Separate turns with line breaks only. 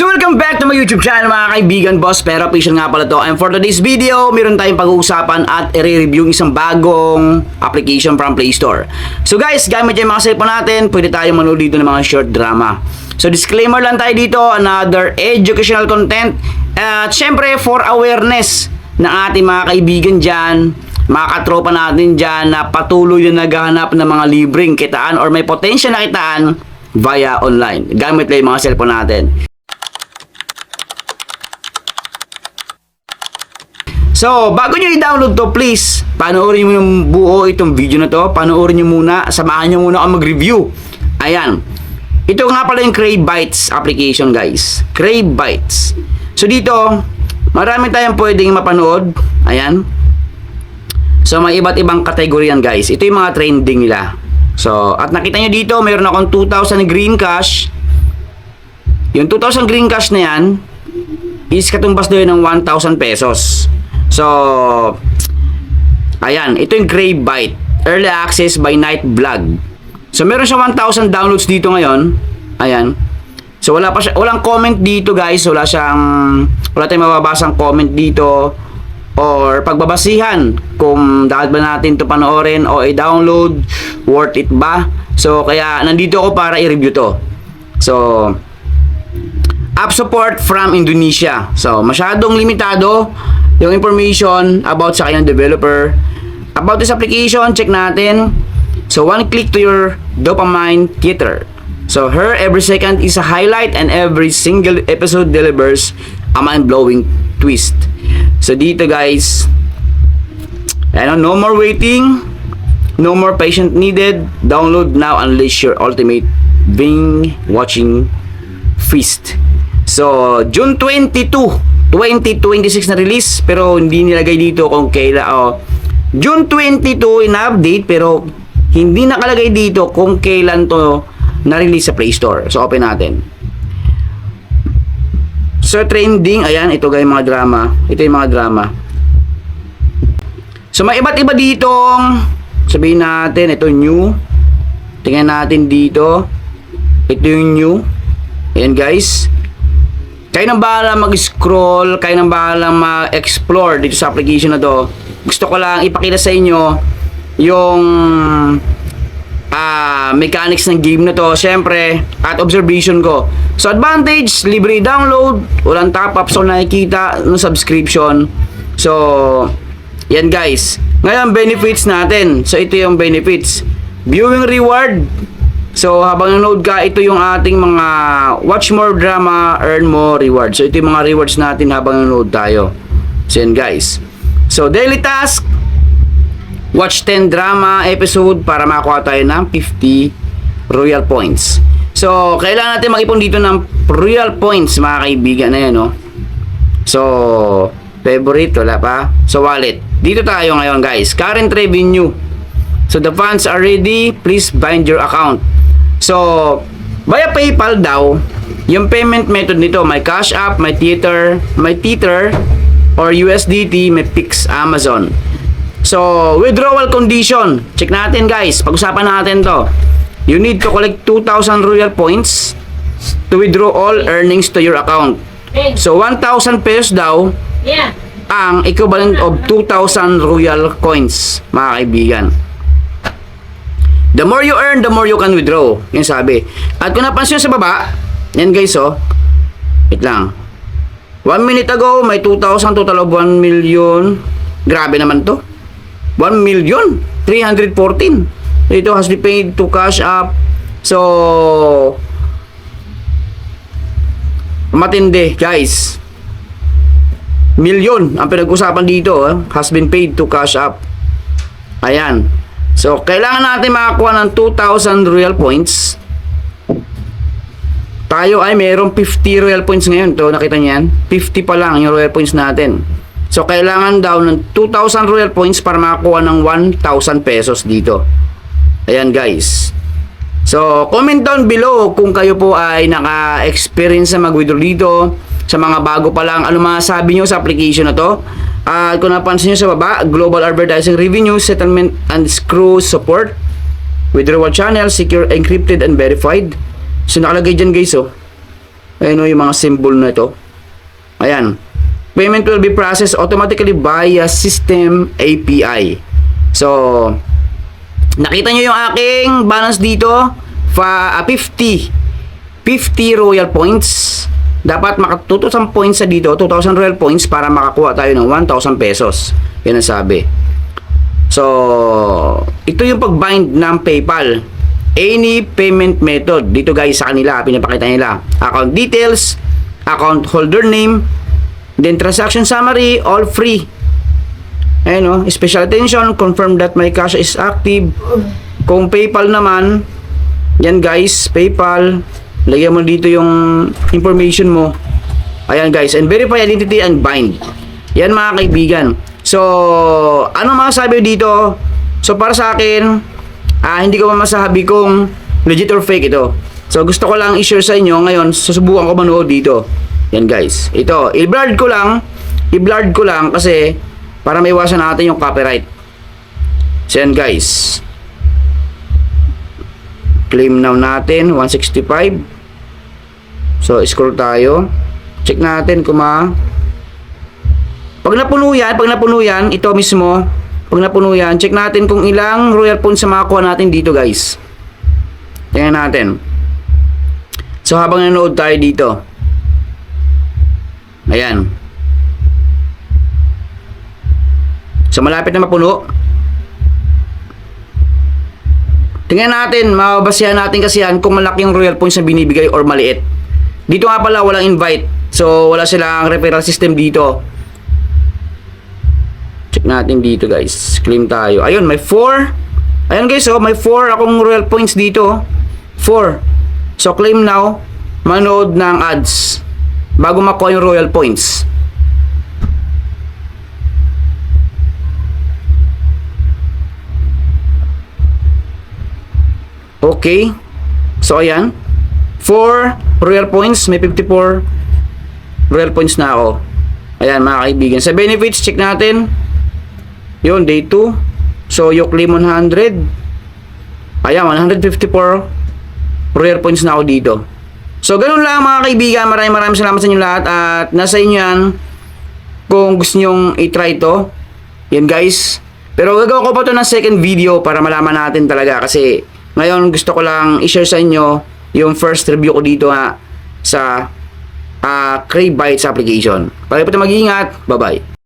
So welcome back to my YouTube channel mga kaibigan, Boss Pero Official nga pala to. And for today's video, meron tayong pag-uusapan at i-review isang bagong application from Play Store. So guys, gamit yung mga cellphone natin, pwede tayong manood dito ng mga short drama. So disclaimer lang tayo dito, another educational content. At syempre for awareness ng ating mga kaibigan dyan, mga katropa natin dyan na patuloy na naghahanap ng mga libreng kitaan or may potential na kitaan via online. Gamit lang yung mga cellphone natin. So, bago nyo i-download to, please, panoorin mo yung buo itong video na to. Panoorin nyo muna, samahan nyo muna ako mag-review. Ayan. Ito nga pala yung Crave Bytes application, guys. Crave Bytes. So, dito, marami tayong pwedeng mapanood. Ayan. So, may iba't ibang kategorya yan, guys. Ito yung mga trending nila. So, at nakita nyo dito, mayroon akong 2,000 green cash. Yung 2,000 green cash na yan, is katumbas doon ng 1,000 pesos. So, ayan, ito yung Crave Byte Early Access by Night Vlog. So, meron siya 1,000 downloads dito ngayon. Ayan. So, walang comment dito, guys. Wala tayong mababasang comment dito or pagbabasihan kung dapat ba natin to panoorin o i-download, worth it ba. So, kaya nandito ako para i-review to. So, app support from Indonesia. So, masyadong limitado yung information about sa kanyang developer. About this application, check natin. So, one click to your dopamine theater. So, here, every second is a highlight and every single episode delivers a mind-blowing twist. So, dito guys, no more waiting, no more patient needed. Download now, unleash your ultimate binge watching feast. So, June 22, 2026 na release, pero hindi nilagay dito kung kailan. June 22 in-update, pero hindi nakalagay dito kung kailan to na-release sa Play Store. So, open natin. So, trending, ayan, ito guys, mga drama. Ito yung mga drama. So, may iba't iba ditong, sabihin natin, ito new. Tingnan natin dito. Ito yung new. Ayan guys. Kayo nang bahala mag-scroll, kayo nang bahala ma-explore dito sa application na to. Gusto ko lang ipakita sa inyo yung mechanics ng game na to, syempre, at observation ko. So, advantage, libre download, walang top-up, so nakikita ng subscription. So, yan guys. Ngayon, benefits natin. So, ito yung benefits. Viewing reward. So, habang nanonood ka, ito yung ating mga watch more drama, earn more rewards. So, ito yung mga rewards natin habang nanonood tayo. So, yan guys. So, daily task. Watch 10 drama episode para makakuha tayo ng 50 royal points. So, kailangan natin mag-ipon dito ng royal points, mga kaibigan. Ayan, no? So, favorite, wala pa. So, wallet. Dito tayo ngayon, guys. Current revenue. So, the funds are ready. Please bind your account. So, via PayPal daw, yung payment method nito, may Cash App, may Tether, or USDT, may Pix, Amazon. So, withdrawal condition. Check natin guys, pag-usapan natin to. You need to collect 2,000 royal points to withdraw all earnings to your account. So, 1,000 pesos daw ang equivalent of 2,000 royal coins, mga kaibigan. The more you earn, the more you can withdraw. Yan sabi. At kung napansin sa baba, yan guys, wait lang. 1 minute ago, may 2,000, total of 1 million. Grabe naman to. 1,314,000. Ito has been paid to Cash App. So, matindi, guys. Million ang pinag-usapan dito, has been paid to Cash App. Ayan. So, kailangan natin makakuha ng 2,000 royal points. Tayo ay mayroong 50 royal points ngayon. To, nakita niyo yan? 50 pa lang yung royal points natin. So, kailangan daw ng 2,000 royal points para makakuha ng 1,000 pesos dito. Ayan, guys. So, comment down below kung kayo po ay naka-experience na mag-withdraw dito. Sa mga bago pa lang, ano masasabi nyo sa application na to? Kung napansin nyo sa baba, global advertising revenue, settlement and screw support, withdrawal channel, secure, encrypted and verified. So nakalagay dyan guys, Ayun o, yung mga symbol na ito. Ayan. Payment will be processed automatically via system API. So, nakita nyo yung aking balance dito, 50 royal points. Dapat maka 2,000 points sa dito, 2,000 royal points para makakuha tayo ng 1,000 pesos. Yan ang sabi. So, ito yung pag-bind ng PayPal. Any payment method. Dito guys sa kanila, pinapakita nila. Account details, account holder name, then transaction summary, all free. Ayan o, special attention, confirm that my cash is active. Kung PayPal naman, yan guys, PayPal, lagyan mo dito yung information mo. Ayan guys, and verify identity and bind. Yan mga kaibigan. So, ano masasabi dito? So, para sa akin, hindi ko masasabi kung legit or fake ito. So, gusto ko lang i-share sa inyo. Ngayon, susubukan ko manood dito. Yan guys. Ito, i-blurred ko lang kasi para maiwasan natin yung copyright. So, yan guys. Claim now natin, 165. So, scroll tayo. Check natin kung pag napuno yan, ito mismo, pag napuno yan, check natin kung ilang royal points sa makakuha natin dito guys. Tingnan natin. So, habang nanood tayo dito. Ayan. So, malapit na mapuno. Tingnan natin, mababasihan natin kasi yan kung malaki yung royal points na binibigay or maliit. Dito nga pala, walang invite. So, wala silang referral system dito. Check natin dito guys. Claim tayo. Ayun, may 4. Ayun guys, may 4 akong royal points dito. 4. So, claim now. Manood ng ads. Bago makuha yung royal points. Okay. So, ayan. 4 royal points. May 54 royal points na ako. Ayan, mga kaibigan. Sa benefits, check natin. Yun, day 2. So, you claim 100. Ayan, 154 royal points na ako dito. So, ganun lang mga kaibigan. Maraming salamat sa inyo lahat. At nasa inyo yan kung gusto nyong i-try to. Yan guys. Pero gagawa ko pa to ng second video para malaman natin talaga. Kasi ngayon gusto ko lang i-share sa inyo yung first review ko dito sa Crave Bytes application. Palagi po tayo mag-iingat. Bye-bye.